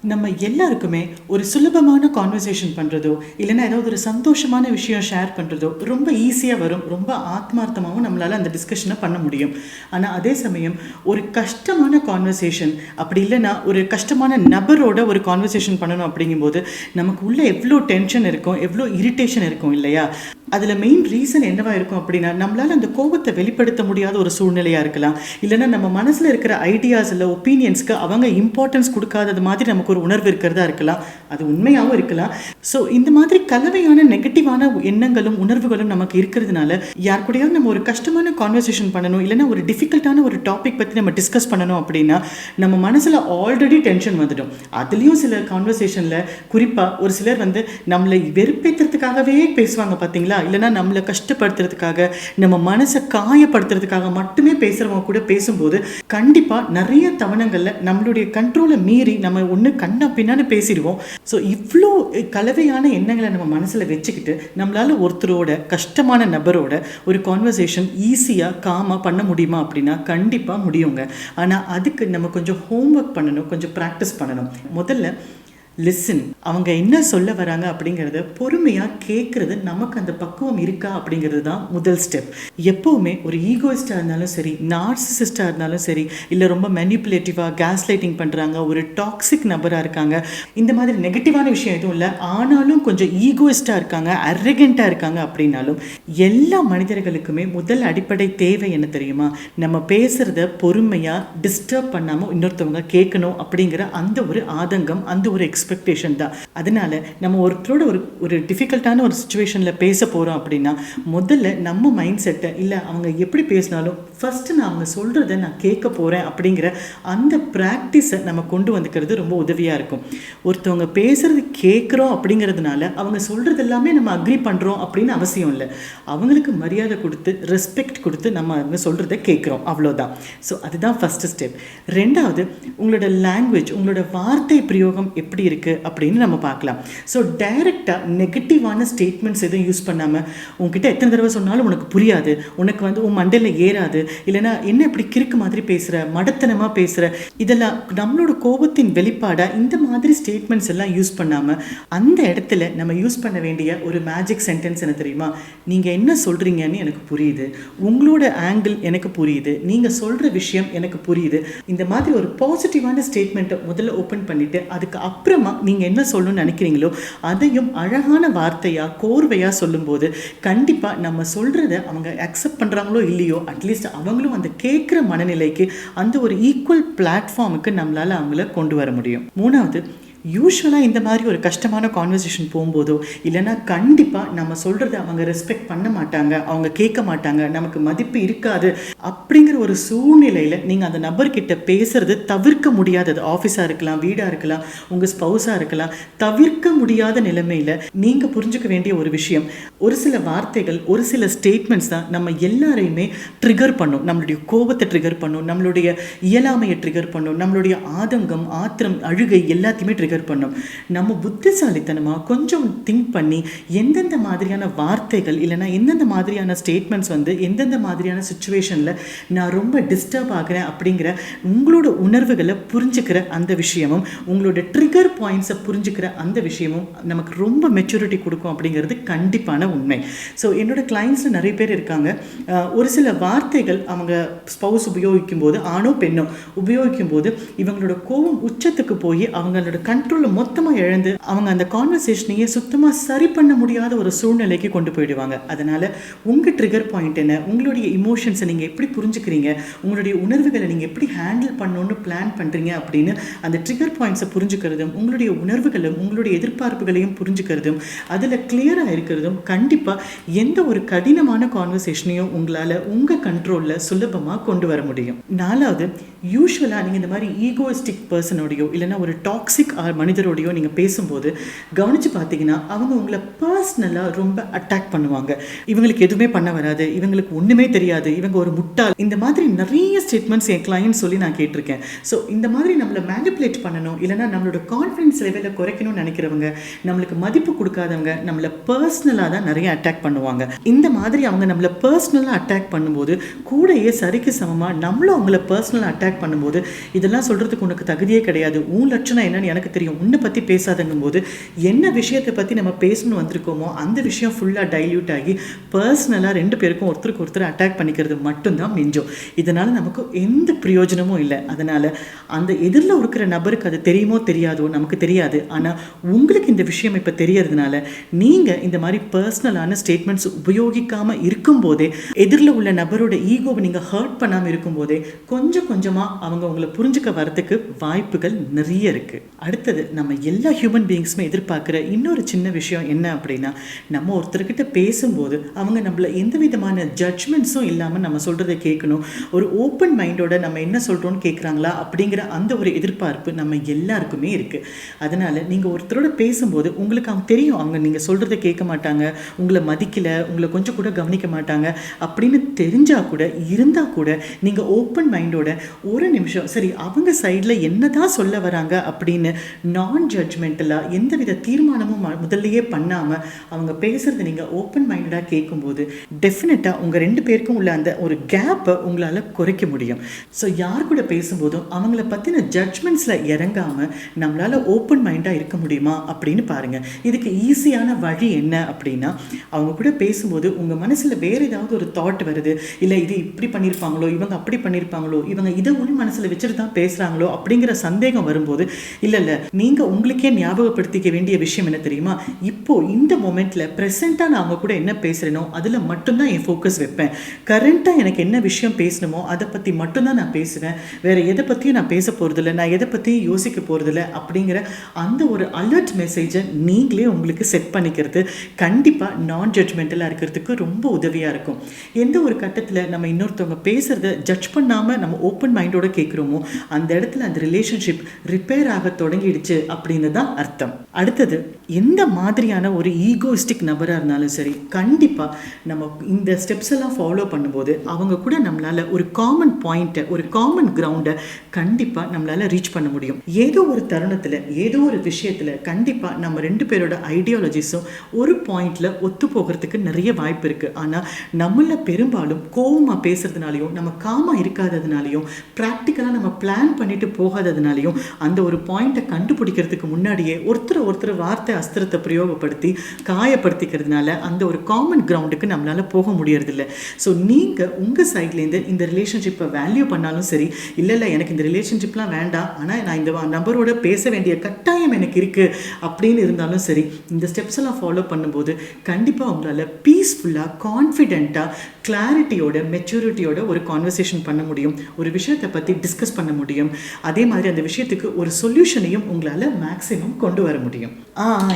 நம்ம எல்லாருக்குமே ஒரு சுலபமான கான்வர்சேஷன் பண்ணுறதோ இல்லைன்னா ஏதாவது ஒரு சந்தோஷமான விஷயம் ஷேர் பண்ணுறதோ ரொம்ப ஈஸியாக வரும், ரொம்ப ஆத்மார்த்தமாகவும் நம்மளால் அந்த டிஸ்கஷனை பண்ண முடியும். ஆனால் அதே சமயம் ஒரு கஷ்டமான கான்வர்சேஷன், அப்படி இல்லைன்னா ஒரு கஷ்டமான நபரோட ஒரு கான்வர்சேஷன் பண்ணணும் அப்படிங்கும்போது நமக்கு உள்ள எவ்வளோ டென்ஷன் இருக்கும், எவ்வளோ இரிட்டேஷன் இருக்கும் இல்லையா? அதில் மெயின் ரீசன் என்னவா இருக்கும் அப்படின்னா, நம்மளால் அந்த கோபத்தை வெளிப்படுத்த முடியாத ஒரு சூழ்நிலையாக இருக்கலாம், இல்லைன்னா நம்ம மனசில் இருக்கிற ஐடியாஸ் இல்லை ஒப்பீனியன்ஸ்க்கு அவங்க இம்பார்ட்டன்ஸ் கொடுக்காதது மாதிரி நமக்கு ஒரு உணர்வு இருக்கிறதா இருக்கலாம். அது உண்மையாகவும் இருக்கலாம். ஸோ இந்த மாதிரி கலவையான நெகட்டிவான எண்ணங்களும் உணர்வுகளும் நமக்கு இருக்கிறதுனால யார் கூடயாவது நம்ம ஒரு கஷ்டமான கான்வர்சேஷன் பண்ணணும், இல்லைன்னா ஒரு டிஃபிகல்ட்டான ஒரு டாபிக் பற்றி நம்ம டிஸ்கஸ் பண்ணணும் அப்படின்னா நம்ம மனசில் ஆல்ரெடி டென்ஷன் வந்துடும். அதுலேயும் சில கான்வர்சேஷனில் குறிப்பாக ஒரு சிலர் நம்மளை வெறுப்பேற்றுறதுக்காகவே பேசுவாங்க பார்த்தீங்களா, இல்லைனா நம்மளை கஷ்டப்படுத்துறதுக்காக நம்ம மனசை காயப்படுத்துறதுக்காக மட்டுமே பேசுகிறவங்க கூட பேசும்போது கண்டிப்பாக நிறைய தவணங்களில் நம்மளுடைய கண்ட்ரோலை மீறி நம்ம ஒன்று கண்ணா பின்னான்னு பேசிடுவோம். ஸோ இவ்வளோ கலவையான எண்ணங்களை நம்ம மனசில் வச்சுக்கிட்டு நம்மளால் ஒருத்தரோட கஷ்டமான நபரோட ஒரு கான்வர்சேஷன் ஈஸியாக காமாக பண்ண முடியுமா அப்படின்னா கண்டிப்பாக முடியுங்க. ஆனால் அதுக்கு நம்ம கொஞ்சம் ஹோம்ஒர்க் பண்ணணும், கொஞ்சம் ப்ராக்டிஸ் பண்ணணும். முதல்ல லிசன். அவங்க என்ன சொல்ல வராங்க அப்படிங்கிறத பொறுமையாக கேட்குறது, நமக்கு அந்த பக்குவம் இருக்கா அப்படிங்கிறது தான் முதல் ஸ்டெப். எப்போவுமே ஒரு ஈகோயிஸ்டாக இருந்தாலும் சரி, நார்சிசிஸ்டாக இருந்தாலும் சரி, இல்லை ரொம்ப மேனிப்புலேட்டிவாக கேஸ் லைட்டிங் பண்ணுறாங்க, ஒரு டாக்ஸிக் நபராக இருக்காங்க, இந்த மாதிரி நெகட்டிவான விஷயம் எதுவும் இல்லை, ஆனாலும் கொஞ்சம் ஈகோயிஸ்டாக இருக்காங்க, அரகெண்ட்டாக இருக்காங்க அப்படின்னாலும் எல்லா மனிதர்களுக்குமே முதல் அடிப்படை தேவை என்ன தெரியுமா? நம்ம பேசுகிறத பொறுமையாக டிஸ்டர்ப் பண்ணாமல் இன்னொருத்தவங்க கேட்கணும் அப்படிங்கிற அந்த ஒரு ஆதங்கம், அந்த ஒரு எக்ஸ்பெக்டேஷன் தான். அதனால நம்ம ஒருத்தரோட ஒரு டிஃபிகல்ட்டான ஒரு சுச்சுவேஷனில் பேச போகிறோம் அப்படின்னா முதல்ல நம்ம மைண்ட் செட்டை, இல்லை அவங்க எப்படி பேசினாலும் ஃபஸ்ட்டு நான் அவங்க சொல்கிறத நான் கேட்க போகிறேன் அப்படிங்கிற அந்த ப்ராக்டிஸை நம்ம கொண்டு வந்துக்கிறது ரொம்ப உதவியாக இருக்கும். ஒருத்தவங்க பேசுகிறது கேட்குறோம் அப்படிங்கிறதுனால அவங்க சொல்கிறது எல்லாமே நம்ம அக்ரி பண்ணுறோம் அப்படின்னு அவசியம் இல்லை. அவங்களுக்கு மரியாதை கொடுத்து ரெஸ்பெக்ட் கொடுத்து நம்ம அவங்க சொல்கிறத கேட்குறோம், அவ்வளோதான். ஸோ அதுதான் ஃபஸ்ட்டு ஸ்டெப். ரெண்டாவது, உங்களோட லாங்குவேஜ், உங்களோட வார்த்தை பிரயோகம் எப்படி இருக்குது அப்படின்னு நம்ம பார்க்கலாம். ஸோ டைரெக்டாக நெகட்டிவான ஸ்டேட்மெண்ட்ஸ் எதுவும் யூஸ் பண்ணாமல், உங்ககிட்ட எத்தனை தடவை சொன்னாலும் உனக்கு புரியாது, உனக்கு உன் மண்டையில் ஏறாது, இல்லைனா என்ன இப்படி கிறுக்கு மாதிரி பேசுகிற, மடத்தனமாக பேசுகிற, இதெல்லாம் நம்மளோட கோபத்தின் வெளிப்பாடாக இந்த மாதிரி ஸ்டேட்மெண்ட்ஸ் எல்லாம் யூஸ் பண்ணாமல் அந்த இடத்துல நம்ம யூஸ் பண்ண வேண்டிய ஒரு மேஜிக் சென்டென்ஸ் என்ன தெரியுமா? நீங்கள் என்ன சொல்கிறீங்கன்னு எனக்கு புரியுது, உங்களோட ஆங்கிள் எனக்கு புரியுது, நீங்கள் சொல்கிற விஷயம் எனக்கு புரியுது. இந்த மாதிரி ஒரு பாசிட்டிவான ஸ்டேட்மெண்ட்டை முதல்ல ஓப்பன் பண்ணிவிட்டு அதுக்கு அப்புறமா நீங்கள் என்ன சொல்லணும்னு நினைக்கிறீங்களோ அதையும் அழகான வார்த்தையாக கோர்வையாக சொல்லும்போது கண்டிப்பாக நம்ம சொல்கிறத அவங்க அக்செப்ட் பண்ணுறாங்களோ இல்லையோ, அட்லீஸ்ட் அவங்களும் அந்த கேட்குற மனநிலைக்கு, அந்த ஒரு ஈக்குவல் பிளாட்ஃபார்முக்கு நம்மளால் அவங்கள கொண்டு வர முடியும். மூணாவது, யூஸ்வலாக இந்த மாதிரி ஒரு கஷ்டமான கான்வர்சேஷன் போகும்போதோ இல்லைன்னா கண்டிப்பாக நம்ம சொல்கிறத அவங்க ரெஸ்பெக்ட் பண்ண மாட்டாங்க, அவங்க கேட்க மாட்டாங்க, நமக்கு மதிப்பு இருக்காது அப்படிங்கிற ஒரு சூழ்நிலையில் நீங்கள் அந்த நபர்கிட்ட பேசுகிறது தவிர்க்க முடியாதது, ஆஃபீஸாக இருக்கலாம், வீடாக இருக்கலாம், உங்கள் ஸ்பௌஸாக இருக்கலாம், தவிர்க்க முடியாத நிலைமையில் நீங்கள் புரிஞ்சுக்க வேண்டிய ஒரு விஷயம், ஒரு சில வார்த்தைகள், ஒரு சில ஸ்டேட்மெண்ட்ஸ் தான் நம்ம எல்லாரையுமே ட்ரிகர் பண்ணும். நம்மளுடைய கோபத்தை ட்ரிகர் பண்ணும், நம்மளுடைய இயலாமையை ட்ரிகர் பண்ணும், நம்மளுடைய ஆதங்கம், ஆத்திரம், அழுகை எல்லாத்தையுமே ட்ரிகர் பண்ணும். நம்ம புத்திசாலித்தனமாக கொஞ்சம் திங்க் பண்ணி எந்தெந்த மாதிரியான வார்த்தைகள் இல்லைனா எந்தெந்த மாதிரியான ஸ்டேட்மெண்ட்ஸ் எந்தெந்த மாதிரியான சுச்சுவேஷனில் நான் ரொம்ப டிஸ்டர்ப் ஆகிறேன் அப்படிங்கிற உங்களோட உணர்வுகளை புரிஞ்சுக்கிற அந்த விஷயமும், உங்களோட ட்ரிகர் பாயிண்ட்ஸை புரிஞ்சுக்கிற அந்த விஷயமும் நமக்கு ரொம்ப மெச்சூரிட்டி கொடுக்கும் அப்படிங்கிறது கண்டிப்பான உண்மை. ஸோ என்னோட கிளைண்ட்ஸில் நிறைய பேர் இருக்காங்க, ஒரு சில வார்த்தைகள் அவங்க ஸ்பௌஸ் உபயோகிக்கும் போது, ஆணோ பெண்ணோ உபயோகிக்கும் போது இவங்களோட கோபம் உச்சத்துக்கு போய் அவங்களோட கண்ட்ரோலை மொத்தமாக இழந்து அவங்க அந்த கான்வர்சேஷனையே சுத்தமாக சரி பண்ண முடியாத ஒரு சூழ்நிலைக்கு கொண்டு போயிடுவாங்க. அதனால் உங்கள் ட்ரிகர் பாயிண்ட் என்ன, உங்களுடைய இமோஷன்ஸை நீங்கள் எப்படி புரிஞ்சுக்கிறீங்க, உங்களுடைய உணர்வுகளை நீங்கள் எப்படி ஹேண்டில் பண்ணணும்னு பிளான் பண்ணுறீங்க அப்படின்னு அந்த ட்ரிகர் பாயிண்ட்ஸை புரிஞ்சுக்கிறதும், உங்களுடைய உணர்வுகளும் உங்களுடைய எதிர்பார்ப்புகளையும் புரிஞ்சுக்கிறதும், அதில் கிளியராக இருக்கிறதும் கண்டிப்பாக எந்த ஒரு கடினமான கான்வர்சேஷனையும் உங்களால் உங்கள் கண்ட்ரோலில் சுலபமாக கொண்டு வர முடியும். நாலாவது, யூஸ்வலாக நீங்கள் இந்த மாதிரி ஈகோயிஸ்டிக் பர்சனோடையோ இல்லைனா ஒரு டாக்ஸிக் மனிதரோடையோ நீங்கள் பேசும்போது கவனித்து பார்த்தீங்கன்னா அவங்க உங்களை பர்சனலாக ரொம்ப அட்டாக் பண்ணுவாங்க. இவங்களுக்கு எதுவுமே பண்ண வராது, இவங்களுக்கு ஒன்றுமே தெரியாது, இவங்க ஒரு முட்டாள், இந்த மாதிரி நிறைய ஸ்டேட்மெண்ட்ஸ் என் கிளையன்ட் சொல்லி நான் கேட்டிருக்கேன். ஸோ இந்த மாதிரி நம்மளை மேனிப்புலேட் பண்ணணும், இல்லைனா நம்மளோட கான்ஃபிடன்ஸ் லெவலில் குறைக்கணும்னு நினைக்கிறவங்க, நம்மளுக்கு மதிப்பு கொடுக்காதவங்க நம்மளை பர்சனலாக தான் நிறைய அட்டாக் பண்ணுவாங்க. இந்த மாதிரி அவங்க நம்மளை பர்சனலாக அட்டாக் பண்ணும்போது கூடயே சரிக்கு சமமாக நம்மளும் அவங்கள பர்சனலாக அட்டாக் பண்ணும்போது இதெல்லாம் சொல்கிறதுக்கு உனக்கு தகுதியே கிடையாது, உன் லட்சணம் என்னன்னு எனக்கு தெரியும். உன்னை பற்றி பேசாதங்கும் போது என்ன விஷயத்தை பற்றி நம்ம பேசணும் வந்திருக்கோமோ அந்த விஷயம் ஃபுல்லாக டைல்யூட் ஆகி பர்சனலாக 2 பேருக்கும் ஒருத்தருக்கு ஒருத்தர் அட்டாக் பண்ணிக்கிறது மட்டும்தான் மிஞ்சும். இதனால் நமக்கு எந்த பிரயோஜனமும் இல்லை. அதனால் அந்த எதிரில் இருக்கிற நபருக்கு அது தெரியுமோ தெரியாதோ நமக்கு தெரியாது. ஆனால் உங்களுக்கு இந்த விஷயம் இப்போ தெரியறதுனால நீங்கள் இந்த மாதிரி பர்சனலான ஸ்டேட்மெண்ட்ஸ் உபயோகிக்காமல் இருக்கும்போதே, எதிரில் உள்ள நபரோட ஈகோவை நீங்கள் ஹர்ட் பண்ணாமல் இருக்கும்போதே கொஞ்சம் கொஞ்சமாக அவங்க உங்களை புரிஞ்சுக்க வரதுக்கு வாய்ப்புகள் நிறைய இருக்குது. அடுத்தது, நம்ம எல்லா ஹியூமன் பீயிங்ஸுமே எதிர்பார்க்குற இன்னொரு சின்ன விஷயம் என்ன அப்படின்னா, நம்ம ஒருத்தர்கிட்ட பேசும்போது அவங்க நம்மள எந்த விதமான ஜட்ஜ்மெண்ட்ஸும் இல்லாமல் நம்ம சொல்கிறத கேட்கணும். ஒரு ஓப்பன் மைண்டோட நம்ம என்ன சொல்கிறோன்னு கேட்குறாங்களா அப்படிங்கிற அந்த ஒரு எதிர்பார்ப்பு நம்ம எல்லாருக்குமே இருக்குது. அதனால் நீங்கள் ஒருத்தரோட பேசும்போது உங்களுக்கு அவங்க தெரியும், அவங்க நீங்கள் சொல்கிறத கேட்க மாட்டாங்க, உங்களை மதிக்கலை, உங்களை கொஞ்சம் கூட கவனிக்க மாட்டாங்க அப்படின்னு தெரிஞ்சால் கூட, இருந்தால் கூட நீங்கள் ஓப்பன் மைண்டோட ஒரு நிமிஷம் சரி அவங்க சைடில் என்ன தான் சொல்ல வராங்க அப்படின்னு நான் ஜட்ஜ்மெண்டலாக எந்தவித தீர்மானமும் முதல்லையே பண்ணாமல் அவங்க பேசுகிறத நீங்கள் ஓப்பன் மைண்டடாக கேட்கும்போது டெஃபினட்டாக உங்கள் 2 பேருக்கும் உள்ள அந்த ஒரு கேப்பை உங்களால் குறைக்க முடியும். ஸோ யார் கூட பேசும்போதும் அவங்கள பற்றின ஜட்ஜ்மெண்ட்ஸில் இறங்காமல் நம்மளால் ஓப்பன் மைண்டாக இருக்க முடியுமா அப்படின்னு பாருங்கள். இதுக்கு ஈஸியான வழி என்ன அப்படின்னா, அவங்க கூட பேசும்போது உங்கள் மனசில் வேறு ஏதாவது ஒரு தாட் வருது, இல்லை இது இப்படி பண்ணியிருப்பாங்களோ, இவங்க அப்படி பண்ணியிருப்பாங்களோ, இவங்க இதை உள் மனசில் வச்சுட்டு தான் பேசுகிறாங்களோ அப்படிங்கிற சந்தேகம் வரும்போது, இல்லை நீங்கள் உங்களுக்கே ஞாபகப்படுத்திக்க வேண்டிய விஷயம் என்ன தெரியுமா, இப்போது இந்த மொமெண்ட்டில் ப்ரெசென்ட்டாக நான் அவங்க கூட என்ன பேசுகிறேனோ அதில் மட்டும்தான் என் ஃபோக்கஸ் வைப்பேன். கரண்ட்டாக எனக்கு என்ன விஷயம் பேசணுமோ அதை பற்றி மட்டும்தான் நான் பேசுவேன், வேறு எதை பற்றியும் நான் பேச போகிறதில்ல, நான் எதை பற்றியும் யோசிக்க போகிறதில்ல அப்படிங்கிற அந்த ஒரு அலர்ட் மெசேஜை நீங்களே உங்களுக்கு செட் பண்ணிக்கிறது கண்டிப்பாக நான் ஜட்ஜ்மெண்டலாக இருக்கிறதுக்கு ரொம்ப உதவியாக இருக்கும். எந்த ஒரு கட்டத்தில் நம்ம இன்னொருத்தவங்க பேசுகிறத ஜட்ஜ் பண்ணாமல் நம்ம ஓப்பன் மைண்டோட கேட்குறோமோ அந்த இடத்துல அந்த ரிலேஷன்ஷிப் ரிப்பேர் ஆக தொடங்கிடுச்சு அப்படின்னு தான் அர்த்தம். அடுத்தது, எந்த மாதிரியான ஒரு ஈகோயிஸ்டிக் நபராக இருந்தாலும் சரி, கண்டிப்பாக நம்ம இந்த ஸ்டெப்ஸ் எல்லாம் ஃபாலோ பண்ணும்போது அவங்க கூட நம்மளால் ஒரு காமன் பாயிண்ட்டை, ஒரு காமன் கிரவுண்டை கண்டிப்பாக நம்மளால் ரீச் பண்ண முடியும். ஏதோ ஒரு தருணத்தில், ஏதோ ஒரு விஷயத்தில் கண்டிப்பாக நம்ம 2 பேரோட ஐடியாலஜிஸும் ஒரு பாயிண்டில் ஒத்து போகிறதுக்கு நிறைய வாய்ப்பு இருக்குது. ஆனால் நம்மள பெரும்பாலும் கோவமாக பேசுறதுனாலையும், நம்ம காமாக இருக்காததுனாலையும், ப்ராக்டிக்கலாக நம்ம பிளான் பண்ணிட்டு போகாததுனாலையும் அந்த ஒரு பாயிண்ட்டை கண்டுபிடிக்கிறதுக்கு முன்னாடியே ஒருத்தர் வார்த்தை அஸ்திரத்தை பிரயோகப்படுத்தி காயப்படுத்திக்கிறதுனால அந்த ஒரு காமன் கிரவுண்டுக்கு நம்மளால் போக முடியறதில்லை. ஸோ நீங்கள் உங்கள் சைட்லேருந்து இந்த ரிலேஷன்ஷிப்பை வேல்யூ பண்ணாலும் சரி, இல்லை எனக்கு இந்த ரிலேஷன்ஷிப்லாம் வேண்டாம், ஆனால் நான் இந்த நபரோட பேச வேண்டிய கட்டாயம் எனக்கு இருக்குது அப்படின்னு இருந்தாலும் சரி, இந்த ஸ்டெப்ஸ் எல்லாம் ஃபாலோ பண்ணும்போது கண்டிப்பாக உங்களால் பீஸ்ஃபுல்லாக, கான்ஃபிடென்ட்டாக, கிளாரிட்டியோட, மெச்சூரிட்டியோட ஒரு கான்வர்சேஷன் பண்ண முடியும், ஒரு விஷயத்தை பற்றி டிஸ்கஸ் பண்ண முடியும். அதே மாதிரி அந்த விஷயத்துக்கு ஒரு சொல்யூஷனையும் உங்களால் மேக்ஸிமம் கொண்டு வர முடியும்.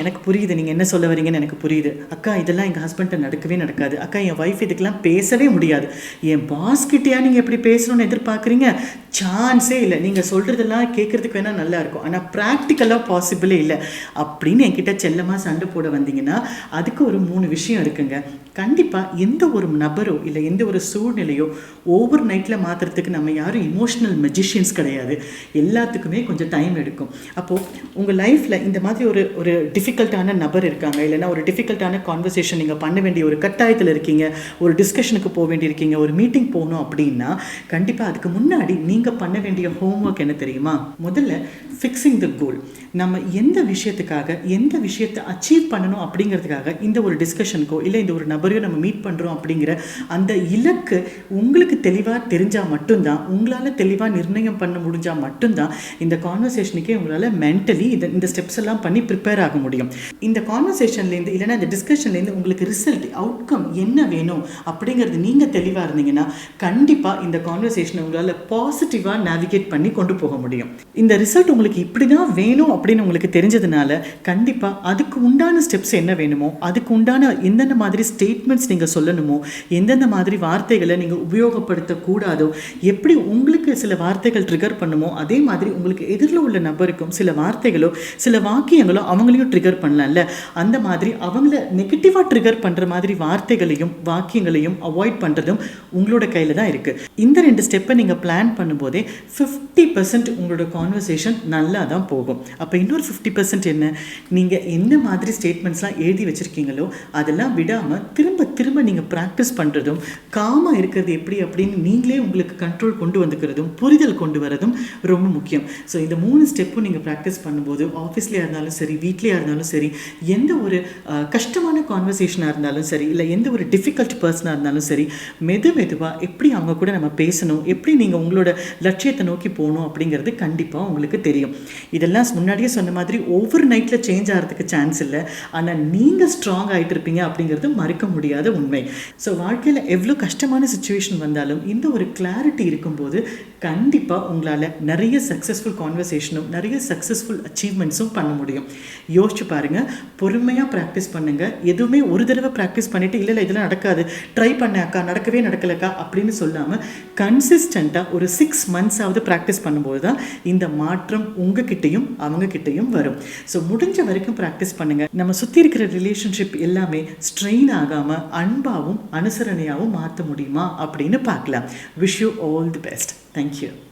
எனக்கு புரியுது, நீங்கள் என்ன சொல்ல வரீங்கன்னு எனக்கு புரியுது அக்கா, இதெல்லாம் எங்கள் ஹஸ்பண்ட்டை நடக்கவே நடக்காது அக்கா, என் ஒய்ஃப் இதுக்கெல்லாம் பேசவே முடியாது, என் பாஸ்கிட்டையா நீங்கள் எப்படி பேசணும்னு எதிர்பார்க்குறீங்க, சான்ஸே இல்லை, நீங்கள் சொல்கிறதெல்லாம் கேட்குறதுக்கு வேணால் நல்லா இருக்கும், ஆனால் ப்ராக்டிக்கலாக பாசிபிளே இல்லை அப்படின்னு என்கிட்ட செல்லமாக சண்டை போட வந்தீங்கன்னா அதுக்கு ஒரு 3 விஷயம் இருக்குங்க. கண்டிப்பாக எந்த ஒரு நபரோ இல்லை எந்த ஒரு சூழ்நிலையோ ஓவர் நைட்டில் மாற்றுறதுக்கு நம்ம யாரும் இமோஷ்னல் மெஜிஷியன்ஸ் கிடையாது. எல்லாத்துக்குமே கொஞ்சம் டைம் எடுக்கும். அப்போது உங்கள் லைஃப்பில் இந்த மாதிரி ஒரு டிஃபிகல்ட்டான நபர் இருக்காங்க, இல்லைன்னா ஒரு டிஃபிகல்ட்டான கான்வர்சேஷன் நீங்கள் பண்ண வேண்டிய ஒரு கட்டாயத்தில் இருக்கீங்க, ஒரு டிஸ்கஷனுக்கு போக வேண்டியிருக்கீங்க, ஒரு மீட்டிங் போகணும் அப்படின்னா கண்டிப்பாக அதுக்கு முன்னாடி நீங்கள் பண்ண வேண்டிய ஹோம்ஒர்க் என்ன தெரியுமா? முதல்ல ஃபிக்ஸிங் த கோல். நம்ம எந்த விஷயத்துக்காக, எந்த விஷயத்தை அச்சீவ் பண்ணணும் அப்படிங்கிறதுக்காக இந்த ஒரு டிஸ்கஷனுக்கோ இல்லை இந்த ஒரு நபரையோ நம்ம மீட் பண்ணுறோம் அப்படிங்கிற அந்த இலக்கு உங்களுக்கு தெளிவாக தெரிஞ்சால் மட்டும்தான், உங்களால் தெளிவாக நிர்ணயம் பண்ண முடிஞ்சால் மட்டும்தான் இந்த கான்வர்சேஷனுக்கே உங்களால் மென்டலி இந்த ஸ்டெப்ஸ் எல்லாம் பண்ணி ப்ரிப்பேர் ஆக முடியும். இந்த கான்வர்சேஷன்லேருந்து இல்லைன்னா இந்த டிஸ்கஷன்லேருந்து உங்களுக்கு ரிசல்ட், அவுட்கம் என்ன வேணும் அப்படிங்கிறது நீங்கள் தெளிவாக இருந்தீங்கன்னா கண்டிப்பாக இந்த கான்வர்சேஷனை உங்களால் பாசிட்டிவாக நேவிகேட் பண்ணி கொண்டு போக முடியும். இந்த ரிசல்ட் உங்களுக்கு இப்படி தான் வேணும் அப்படின்னு உங்களுக்கு தெரிஞ்சதுனால கண்டிப்பாக அதுக்கு உண்டான ஸ்டெப்ஸ் என்ன வேணுமோ, அதுக்கு உண்டான எந்தெந்த மாதிரி ஸ்டேட்மெண்ட்ஸ் நீங்கள் சொல்லணுமோ, எந்தெந்த மாதிரி வார்த்தைகளை நீங்கள் உபயோகப்படுத்தக்கூடாதோ, எப்படி உங்களுக்கு சில வார்த்தைகள் ட்ரிகர் பண்ணுமோ அதே மாதிரி உங்களுக்கு எதிரில் உள்ள நபருக்கும் சில வார்த்தைகளோ சில வாக்கியங்களோ அவங்களையும் ட்ரிகர் பண்ணலாம்ல, அந்த மாதிரி அவங்கள நெகட்டிவாக ட்ரிகர் பண்ணுற மாதிரி வார்த்தைகளையும் வாக்கியங்களையும் அவாய்ட் பண்ணுறதும் உங்களோட கையில் தான் இருக்குது. இந்த 2 ஸ்டெப்பை நீங்கள் பிளான் பண்ணும்போதே 50% உங்களோட கான்வர்சேஷன் நல்லா தான் போகும். அப்போ இன்னொரு 50% என்ன, நீங்கள் என்ன மாதிரி ஸ்டேட்மெண்ட்ஸ்லாம் எழுதி வச்சுருக்கீங்களோ அதெல்லாம் விடாமல் திரும்ப திரும்ப நீங்கள் ப்ராக்டிஸ் பண்ணுறதும், காமாக இருக்கிறது எப்படி அப்படின்னு நீங்களே உங்களுக்கு கண்ட்ரோல் கொண்டு வந்துக்கிறதும், புரிதல் கொண்டு வரதும் ரொம்ப முக்கியம். ஸோ இந்த 3 ஸ்டெப்பும் நீங்கள் ப்ராக்டிஸ் பண்ணும்போது ஆஃபீஸ்லேயே இருந்தாலும் சரி, வீட்லேயே இருந்தாலும் சரி, எந்த ஒரு கஷ்டமான கான்வர்சேஷனாக இருந்தாலும் சரி, இல்லை எந்த ஒரு டிஃபிகல்ட் பர்சனாக இருந்தாலும் சரி, மெதுவாக எப்படி அவங்க கூட நம்ம பேசணும், எப்படி நீங்கள் உங்களோட லட்சியத்தை நோக்கி போகணும் அப்படிங்கிறது கண்டிப்பாக உங்களுக்கு தெரியும். இதெல்லாம் முன்னாடியே சொன்ன மாதிரி ஓவர் நைட்டில் சேஞ்ச் ஆகிறதுக்கு சான்ஸ் இல்லை. ஆனால் நீங்கள் ஸ்ட்ராங் ஆகிட்டு இருப்பீங்க அப்படிங்கிறது மறுக்க முடியாத உண்மை. ஸோ வாழ்க்கையில் எவ்வளோ கஷ்டமான சுச்சுவேஷன் வந்தாலும் இந்த ஒரு கிளாரிட்டி இருக்கும்போது கண்டிப்பாக உங்களால் நிறைய சக்ஸஸ்ஃபுல் கான்வர்சேஷனும் நிறைய சக்ஸஸ்ஃபுல் அச்சீவ்மெண்ட்ஸும் பண்ண முடியும். யோசிச்சு பாருங்கள், பொறுமையாக ப்ராக்டிஸ் பண்ணுங்கள். எதுவுமே ஒரு தடவை ப்ராக்டிஸ் பண்ணிவிட்டு இல்லை இதெல்லாம் நடக்காது, ட்ரை பண்ண அக்கா நடக்கவே நடக்கலக்கா அப்படின்னு சொல்லாமல் கன்சிஸ்டண்ட்டாக ஒரு 6 months ப்ராக்டிஸ் பண்ணும்போது தான் இந்த மாற்றம் உங்ககிட்டையும் அவங்கக்கிட்டையும் வரும். ஸோ முடிஞ்ச வரைக்கும் ப்ராக்டிஸ் பண்ணுங்கள். நம்ம சுற்றி இருக்கிற ரிலேஷன்ஷிப் எல்லாமே ஸ்ட்ரெயின் ஆகாமல் அன்பாகவும் அனுசரணையாகவும் மாற்ற முடியுமா அப்படின்னு பார்க்கலாம். Wish you all the best. Thank you.